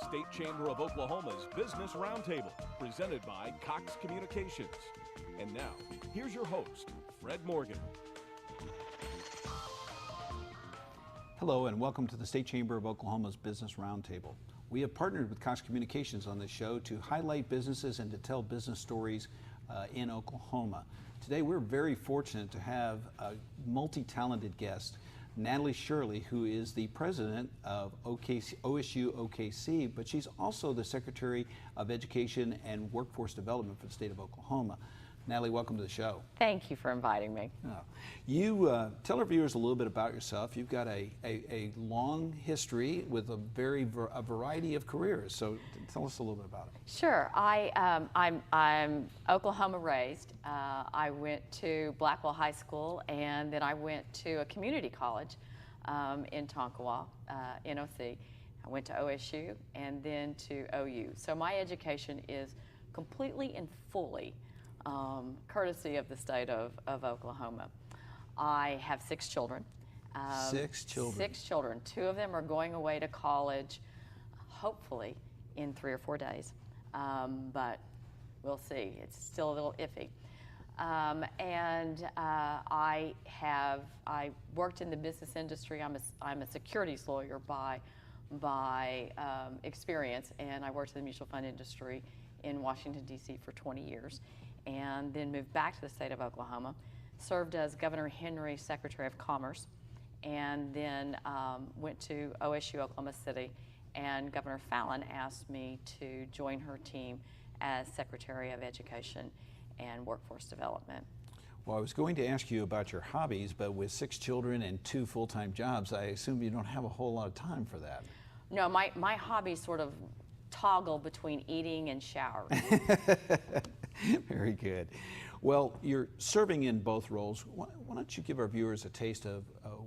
State Chamber of Oklahoma's Business Roundtable, presented by Cox Communications. And now, here's your host, Fred Morgan. Hello and welcome to the State Chamber of Oklahoma's Business Roundtable. We have partnered with Cox Communications on this show to highlight businesses and to tell business stories in Oklahoma. Today we're very fortunate to have a multi-talented guest, Natalie Shirley, who is the president of OSU-OKC, but she's also the Secretary of Education and Workforce Development for the state of Oklahoma. Natalie, welcome to the show. Thank you for inviting me. You tell our viewers a little bit about yourself. You've got a long history with a variety of careers, so tell us a little bit about it. Sure. I'm Oklahoma raised. I went to Blackwell High School, and then I went to a community college in Tonkawa, NOC. I went to OSU and then to OU. So my education is completely and fully courtesy of the state of Oklahoma. I have 6 children. 6 children? 6 children. 2 of them are going away to college, hopefully in 3 or 4 days, but we'll see. It's still a little iffy. I worked in the business industry. I'm a securities lawyer by experience, and I worked in the mutual fund industry in Washington, D.C. for 20 years. And then moved back to the state of Oklahoma, served as Governor Henry's Secretary of Commerce, and then went to OSU Oklahoma City, and Governor Fallon asked me to join her team as Secretary of Education and Workforce Development. Well, I was going to ask you about your hobbies, but with 6 children and 2 full-time jobs, I assume you don't have a whole lot of time for that. No, my hobbies sort of toggle between eating and showering. Very good. Well, you're serving in both roles. Why don't you give our viewers a taste of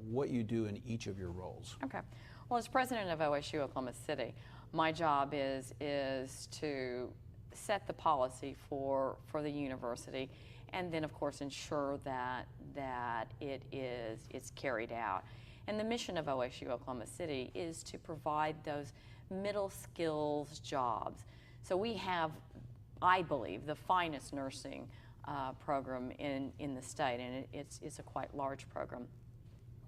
what you do in each of your roles? Okay. Well, as president of OSU Oklahoma City, my job is to set the policy for the university, and then of course ensure that it's carried out. And the mission of OSU Oklahoma City is to provide those middle skills jobs. So we have, I believe, the finest nursing program in the state, and it's a quite large program.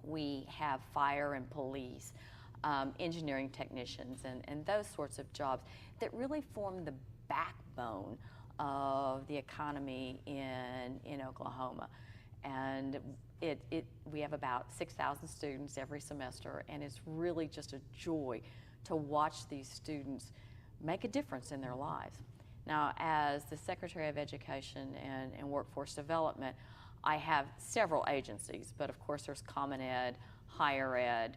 We have fire and police, engineering technicians, and those sorts of jobs that really form the backbone of the economy in Oklahoma. And we have about 6,000 students every semester, and it's really just a joy to watch these students make a difference in their lives. Now, as the Secretary of Education and Workforce Development, I have several agencies, but of course there's Common Ed, Higher Ed,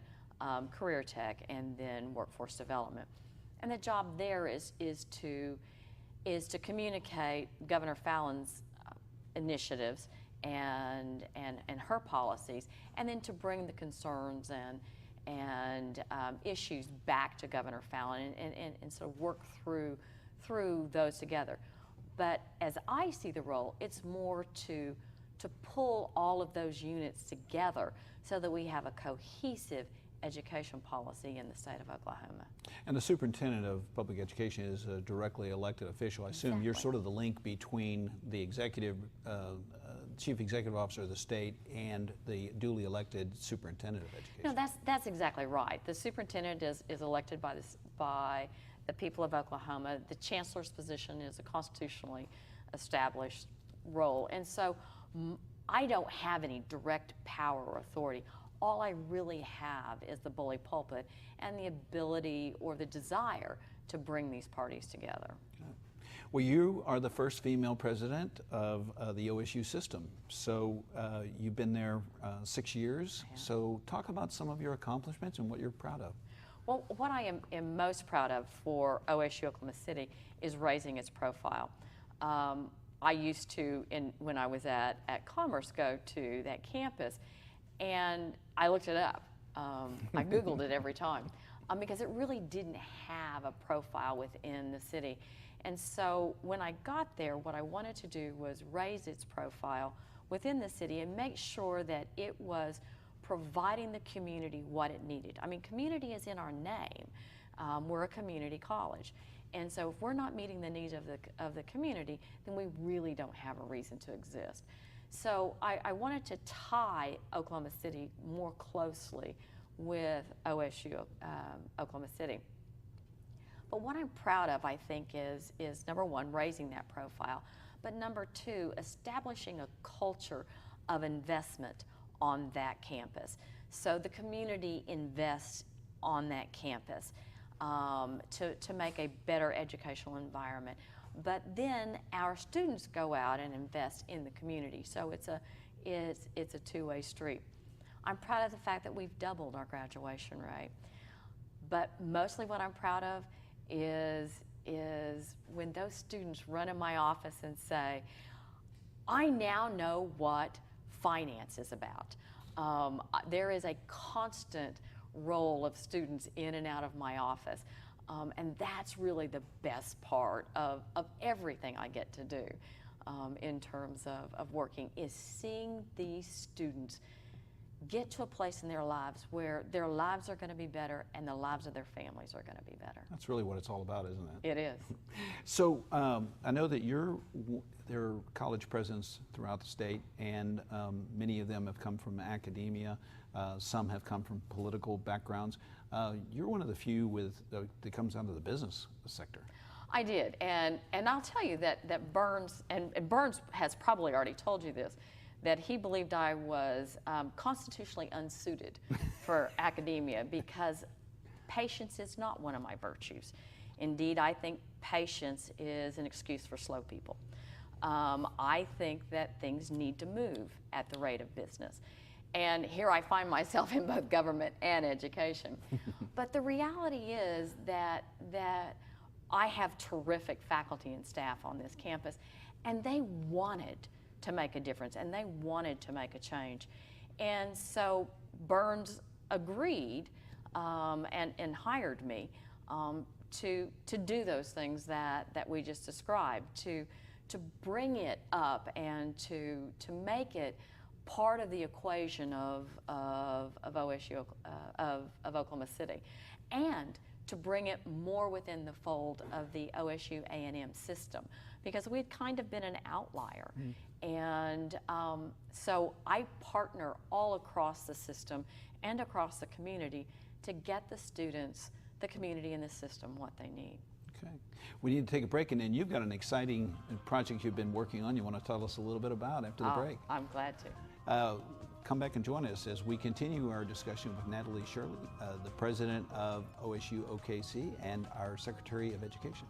Career Tech, and then Workforce Development. And the job there is to communicate Governor Fallon's initiatives and her policies, and then to bring the concerns and issues back to Governor Fallon and sort of work through those together. But as I see the role, it's more to pull all of those units together so that we have a cohesive education policy in the state of Oklahoma. And the superintendent of public education is a directly elected official. I assume you're sort of the link between the executive, chief executive officer of the state and the duly elected superintendent of education. No, that's exactly right. The superintendent is elected by the people of Oklahoma. The chancellor's position is a constitutionally established role, and so I don't have any direct power or authority. All I really have is the bully pulpit and the ability or the desire to bring these parties together. Okay. Well, you are the first female president of the OSU system. So you've been there 6 years. Yeah. So talk about some of your accomplishments and what you're proud of. Well, what I am most proud of for OSU Oklahoma City is raising its profile. I used to, when I was at Commerce, go to that campus, and I looked it up. I Googled it every time because it really didn't have a profile within the city. And so when I got there, what I wanted to do was raise its profile within the city and make sure that it was providing the community what it needed. I mean, community is in our name. We're a community college. And so if we're not meeting the needs of the community, then we really don't have a reason to exist. So I wanted to tie Oklahoma City more closely with OSU, Oklahoma City. But what I'm proud of, I think, is number one, raising that profile, but number two, establishing a culture of investment on that campus. So the community invests on that campus to make a better educational environment. But then our students go out and invest in the community. So it's a two-way street. I'm proud of the fact that we've doubled our graduation rate. But mostly what I'm proud of is when those students run in my office and say, I now know what finance is about. There is a constant roll of students in and out of my office. And that's really the best part of everything I get to do in terms of working, is seeing these students get to a place in their lives where their lives are going to be better and the lives of their families are going to be better. That's really what it's all about, isn't it? It is. So I know that there are college presidents throughout the state, and many of them have come from academia. Some have come from political backgrounds. You're one of the few that comes out of the business sector. I did, and I'll tell you that Burns, and Burns has probably already told you this, that he believed I was constitutionally unsuited for academia because patience is not one of my virtues. Indeed, I think patience is an excuse for slow people. I think that things need to move at the rate of business. And here I find myself in both government and education. But the reality is that I have terrific faculty and staff on this campus, and they wanted to make a difference, and they wanted to make a change. And so Burns agreed and hired me to do those things that we just described, to bring it up and to make it part of the equation of OSU, of Oklahoma City, and to bring it more within the fold of the OSU A&M system, because we'd kind of been an outlier. And so I partner all across the system and across the community to get the students, the community, and the system what they need. Okay. We need to take a break, and then you've got an exciting project you've been working on you want to tell us a little bit about after the break. I'm glad to. Come back and join us as we continue our discussion with Natalie Shirley, the president of OSU-OKC and our Secretary of Education.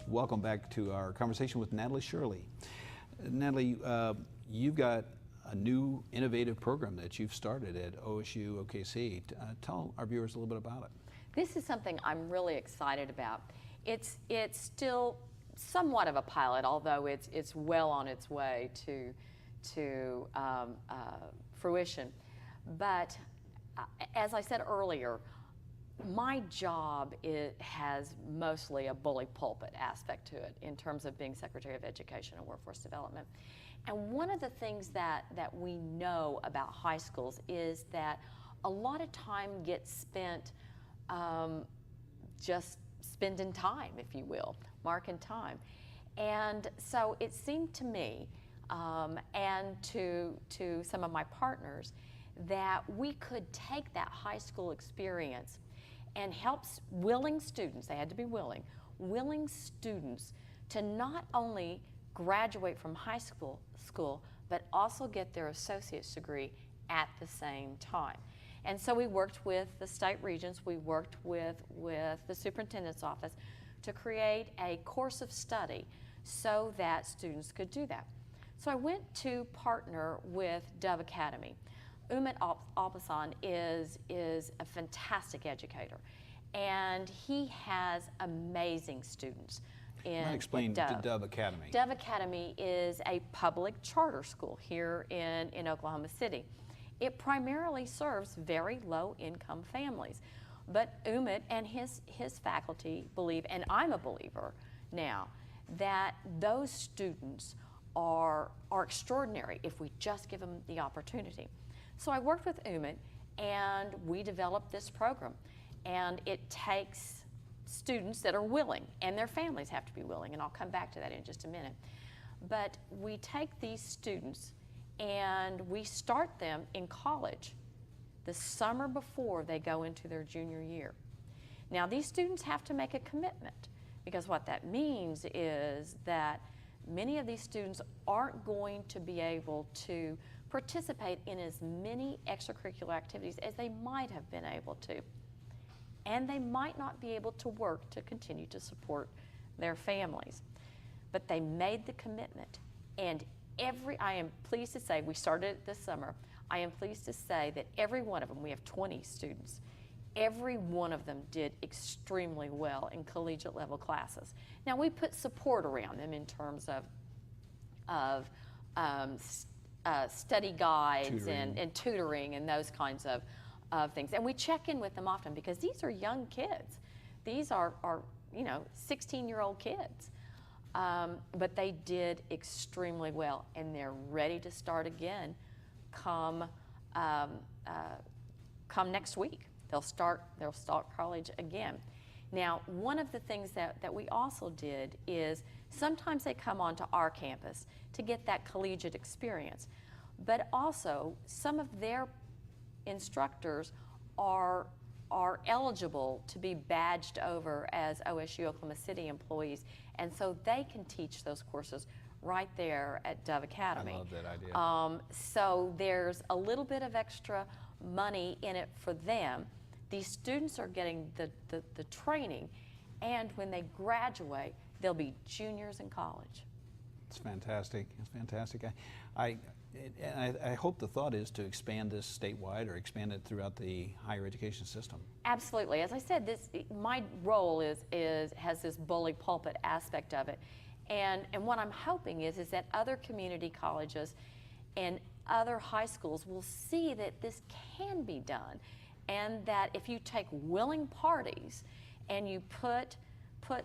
Welcome back to our conversation with Natalie Shirley. Natalie, you've got a new innovative program that you've started at OSU-OKC. Tell our viewers a little bit about it. This is something I'm really excited about. It's still somewhat of a pilot, although it's well on its way to fruition. But as I said earlier, my job has mostly a bully pulpit aspect to it in terms of being Secretary of Education and Workforce Development. And one of the things that we know about high schools is that a lot of time gets spent just spending time, if you will, marking time. And so it seemed to me and to some of my partners that we could take that high school experience and help willing students, they had to be willing students to not only graduate from high school, but also get their associate's degree at the same time. And so we worked with the state regents, we worked with the superintendent's office to create a course of study so that students could do that. So I went to partner with Dove Academy. Umit Alpasan is a fantastic educator, and he has amazing students. Explain Dove Academy. Dove Academy is a public charter school here in Oklahoma City. It primarily serves very low-income families, but Umit and his faculty believe, and I'm a believer now, that those students are extraordinary if we just give them the opportunity. So I worked with UMIT and we developed this program, and it takes students that are willing, and their families have to be willing, and I'll come back to that in just a minute. But we take these students and we start them in college the summer before they go into their junior year. Now, these students have to make a commitment, because what that means is that many of these students aren't going to be able to participate in as many extracurricular activities as they might have been able to. And they might not be able to work to continue to support their families. But they made the commitment. And I am pleased to say, we started it this summer, I am pleased to say that every one of them, we have 20 students, every one of them did extremely well in collegiate level classes. Now, we put support around them in terms of study guides and tutoring and those kinds of things. And we check in with them often, because these are young kids. These are 16-year-old kids. But they did extremely well, and they're ready to start again come next week. They'll start college again. Now, one of the things that we also did is sometimes they come onto our campus to get that collegiate experience, but also some of their instructors are eligible to be badged over as OSU-Oklahoma City employees, and so they can teach those courses right there at Dove Academy. I love that idea. So there's a little bit of extra money in it for them. These students are getting the training, and when they graduate, they'll be juniors in college. It's fantastic. It's fantastic. I hope the thought is to expand this statewide or expand it throughout the higher education system. Absolutely. As I said, my role has this bully pulpit aspect of it, and what I'm hoping is that other community colleges and other high schools will see that this can be done, and that if you take willing parties and you put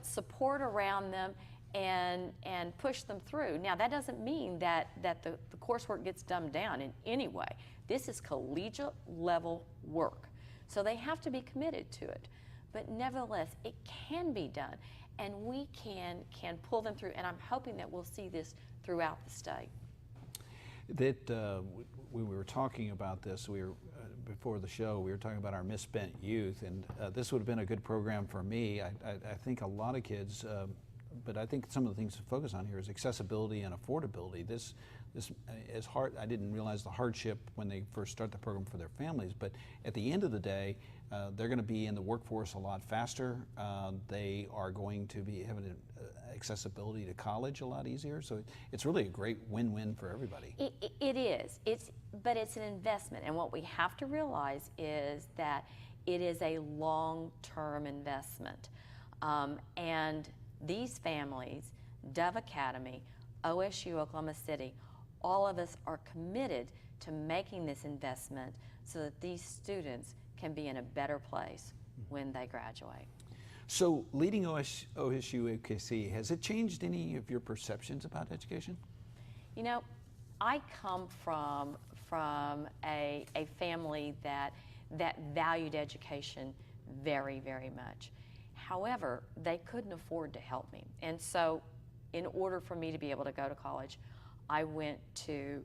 support around them and push them through. Now, that doesn't mean that the coursework gets dumbed down in any way. This is collegiate level work. So they have to be committed to it. But nevertheless, it can be done, and we can pull them through, and I'm hoping that we'll see this throughout the state. We were talking about this, before the show, we were talking about our misspent youth, and this would have been a good program for me. I think a lot of kids, but I think some of the things to focus on here is accessibility and affordability. This is hard. I didn't realize the hardship when they first start the program for their families, but at the end of the day, they're going to be in the workforce a lot faster. They are going to be having accessibility to college a lot easier. So it's really a great win-win for everybody. It is. But it's an investment, and what we have to realize is that it is a long-term investment, and these families, Dove Academy, OSU-Oklahoma City, all of us are committed to making this investment so that these students can be in a better place when they graduate. So leading OSU-OKC, has it changed any of your perceptions about education? You know, I come from a family that valued education very, very much. However, they couldn't afford to help me. And so in order for me to be able to go to college, I went to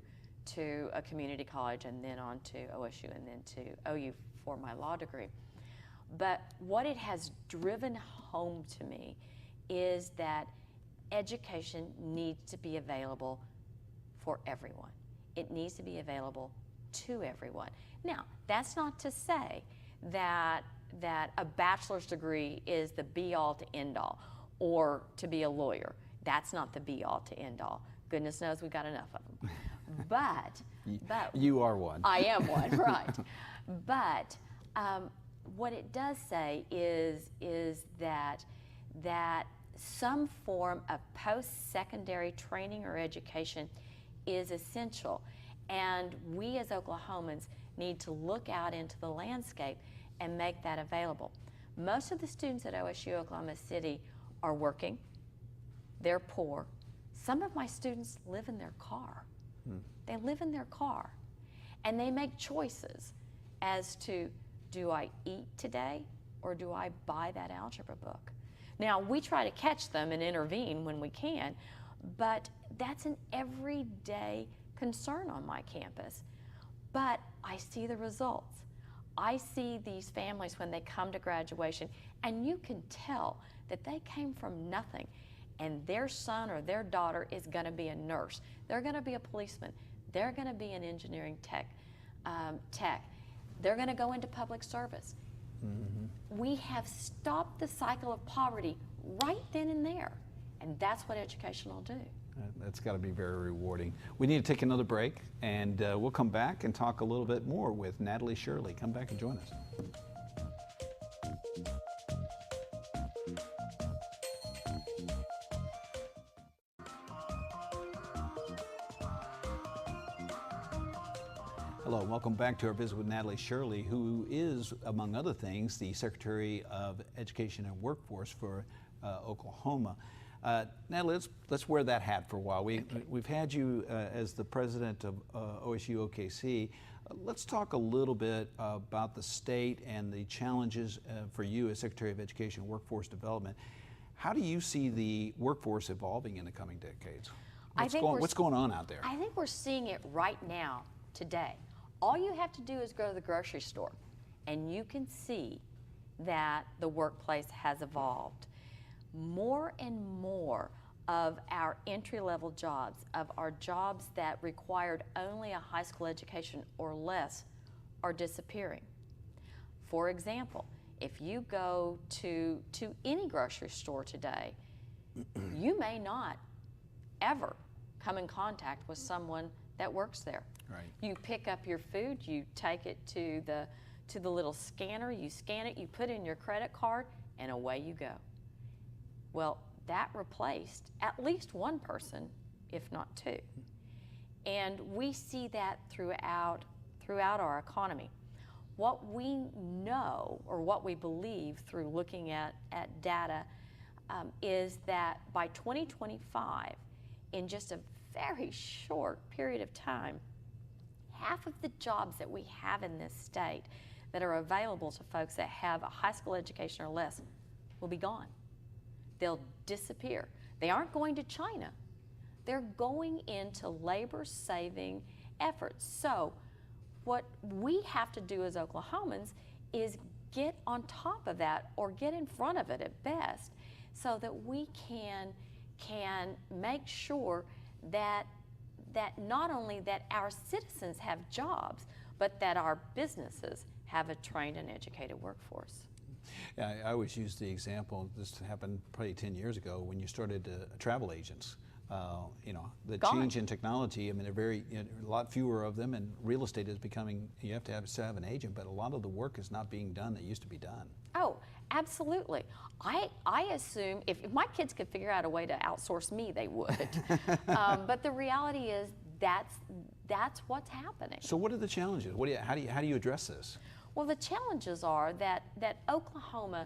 a community college and then on to OSU and then to OU for my law degree. But what it has driven home to me is that education needs to be available for everyone. It needs to be available to everyone. Now, that's not to say that a bachelor's degree is the be-all to end-all, or to be a lawyer. That's not the be-all to end-all. Goodness knows we've got enough of them. But you are one. I am one, right? But what it does say is that some form of post-secondary training or education is essential, and we as Oklahomans need to look out into the landscape and make that available. Most of the students at OSU-Oklahoma City are working, they're poor. Some of my students live in their car. They live in their car. And they make choices as to, do I eat today or do I buy that algebra book? Now, we try to catch them and intervene when we can, but that's an everyday concern on my campus. But I see the results. I see these families when they come to graduation, and you can tell that they came from nothing, and their son or their daughter is going to be a nurse. They're going to be a policeman. They're going to be an engineering tech. They're going to go into public service. We have stopped the cycle of poverty right then and there, and that's what education will do. That's got to be very rewarding. We need to take another break, and we'll come back and talk a little bit more with Natalie Shirley. Come back and join us. Hello, welcome back to our visit with Natalie Shirley, who is, among other things, the Secretary of Education and Workforce for Oklahoma. Natalie, let's wear that hat for a while. We've had you as the president of OSU-OKC. Let's talk a little bit about the state and the challenges for you as Secretary of Education and Workforce Development. How do you see the workforce evolving in the coming decades? What's going on out there? I think we're seeing it right now, today. All you have to do is go to the grocery store, and you can see that the workplace has evolved. More and more of our entry-level jobs, of our jobs that required only a high school education or less, are disappearing. For example, if you go to any grocery store today, you may not ever come in contact with someone that works there. Right. You pick up your food, you take it to the little scanner, you scan it, you put in your credit card, and away you go. Well, that replaced at least one person, if not two. And we see that throughout our economy. What we know, or what we believe through looking at data, is that by 2025, in just a very short period of time, half of the jobs that we have in this state that are available to folks that have a high school education or less will be gone. They'll disappear. They aren't going to China. They're going into labor-saving efforts. So what we have to do as Oklahomans is get on top of that, or get in front of it at best, so that we can make sure that not only that our citizens have jobs, but that our businesses have a trained and educated workforce. Yeah, I always use the example, this happened probably 10 years ago when you started travel agents. The change in technology, I mean, a lot fewer of them, and real estate is becoming, you have to have an agent, but a lot of the work is not being done that used to be done. Oh, absolutely. I assume if my kids could figure out a way to outsource me, they would. But the reality is that's what's happening. So what are the challenges? How do you address this? Well, the challenges are that Oklahoma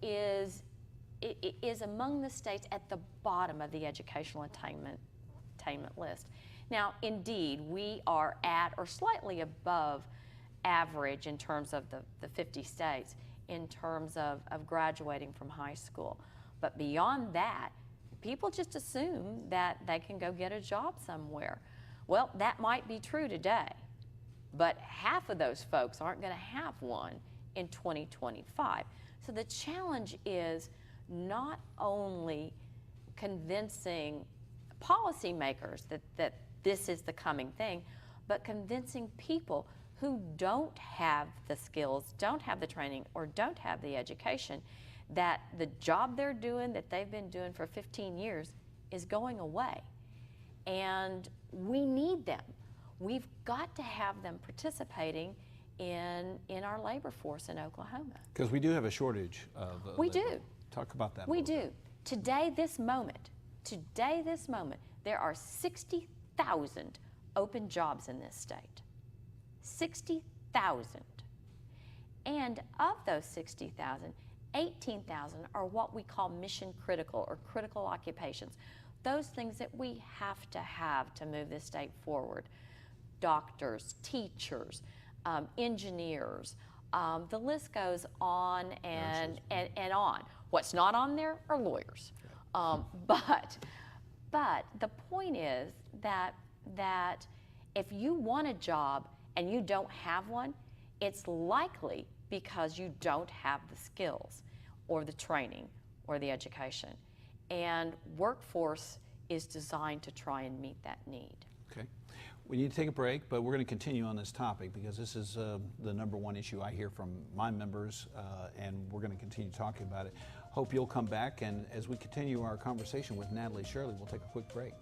is among the states at the bottom of the educational attainment list. Now, indeed, we are at or slightly above average in terms of the 50 states in terms of graduating from high school. But beyond that, people just assume that they can go get a job somewhere. Well, that might be true today, but half of those folks aren't going to have one in 2025. So the challenge is not only convincing policymakers that this is the coming thing, but convincing people who don't have the skills, don't have the training, or don't have the education, that the job they're doing, that they've been doing for 15 years, is going away. And we need them. We've got to have them participating in our labor force in Oklahoma. Because we do have a shortage of we labor. do. Talk about that. We do. Today, this moment, there are 60,000 open jobs in this state. 60,000. And of those 60,000, 18,000 are what we call mission critical or critical occupations. Those things that we have to move this state forward. Doctors, teachers, engineers, the list goes on and on. What's not on there are lawyers. But the point is that if you want a job and you don't have one, it's likely because you don't have the skills or the training or the education. And workforce is designed to try and meet that need. Okay. We need to take a break, but we're going to continue on this topic because this is the number one issue I hear from my members, and we're going to continue talking about it. Hope you'll come back, and as we continue our conversation with Natalie Shirley, we'll take a quick break.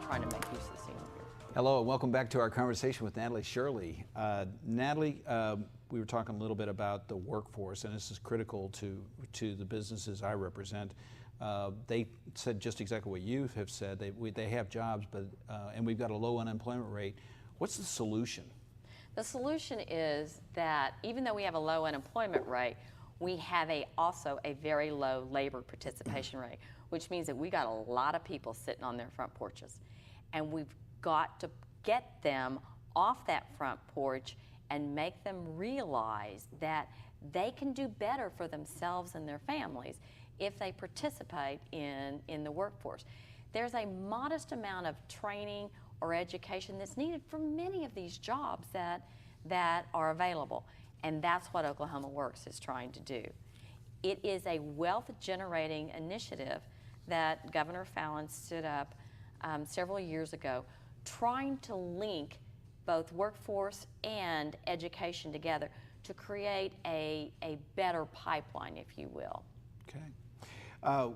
Trying to make use of the scene here. Hello, and welcome back to our conversation with Natalie Shirley. Natalie, we were talking a little bit about the workforce, and this is critical to the businesses I represent. They said just exactly what you have said. They have jobs, but and we've got a low unemployment rate. What's the solution? The solution is that even though we have a low unemployment rate, we have also a very low labor participation rate, which means that we got a lot of people sitting on their front porches. And we've got to get them off that front porch and make them realize that they can do better for themselves and their families if they participate in the workforce. There's a modest amount of training or education that's needed for many of these jobs that are available. And that's what Oklahoma Works is trying to do. It is a wealth-generating initiative that Governor Fallin stood up several years ago, trying to link both workforce and education together to create a better pipeline, if you will. Okay.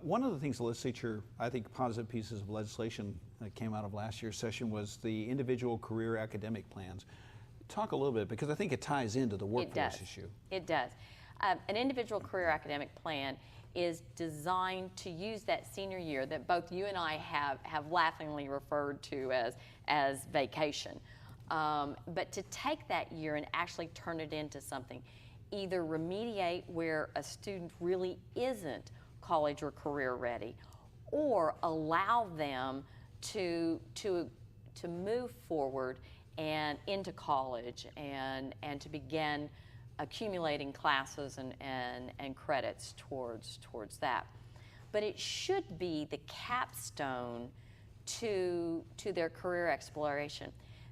One of the things the legislature, I think positive pieces of legislation that came out of last year's session was the individual career academic plans. Talk a little bit, because I think it ties into the workforce issue. It does. An individual career academic plan is designed to use that senior year that both you and I have laughingly referred to as vacation. But to take that year and actually turn it into something, either remediate where a student really isn't college or career ready, or allow them to move forward and into college and to begin accumulating classes and credits towards that. But it should be the capstone to their career exploration.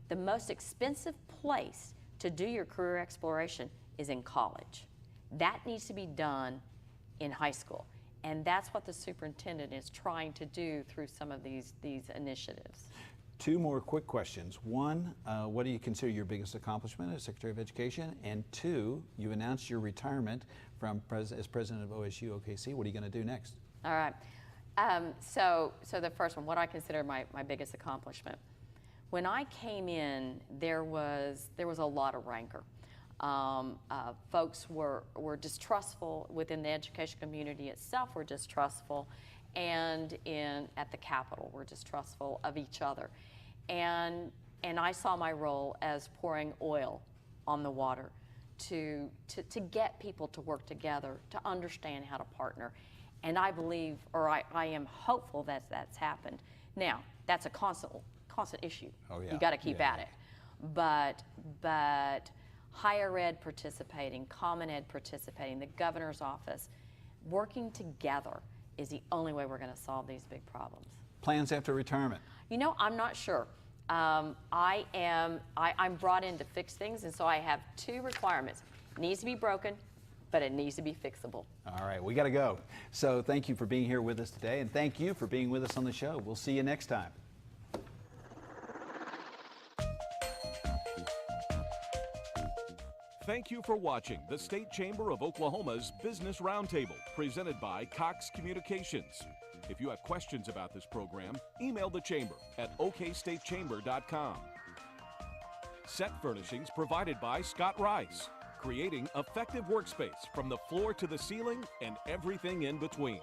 The most expensive place to do your career exploration is in college. That needs to be done in high school. And that's what the superintendent is trying to do through some of these initiatives. Two more quick questions. One, what do you consider your biggest accomplishment as Secretary of Education? And two, you announced your retirement as president of OSU-OKC. What are you going to do next? All right. So the first one, what I consider my biggest accomplishment. When I came in, there was a lot of rancor. Folks were distrustful within the education community itself, were distrustful, and at the Capitol were distrustful of each other. And I saw my role as pouring oil on the water to get people to work together, to understand how to partner. And I believe, or I am hopeful that that's happened. Now, that's a constant issue. Oh, yeah. You got to keep at it. But higher ed participating, common ed participating, the governor's office, working together is the only way we're going to solve these big problems. Plans after retirement? You know, I'm not sure. I'm brought in to fix things, and so I have two requirements. It needs to be broken, but it needs to be fixable. All right, we got to go. So thank you for being here with us today, and thank you for being with us on the show. We'll see you next time. Thank you for watching the State Chamber of Oklahoma's Business Roundtable, presented by Cox Communications. If you have questions about this program, email the Chamber at okstatechamber.com. Set furnishings provided by Scott Rice, creating effective workspace from the floor to the ceiling and everything in between.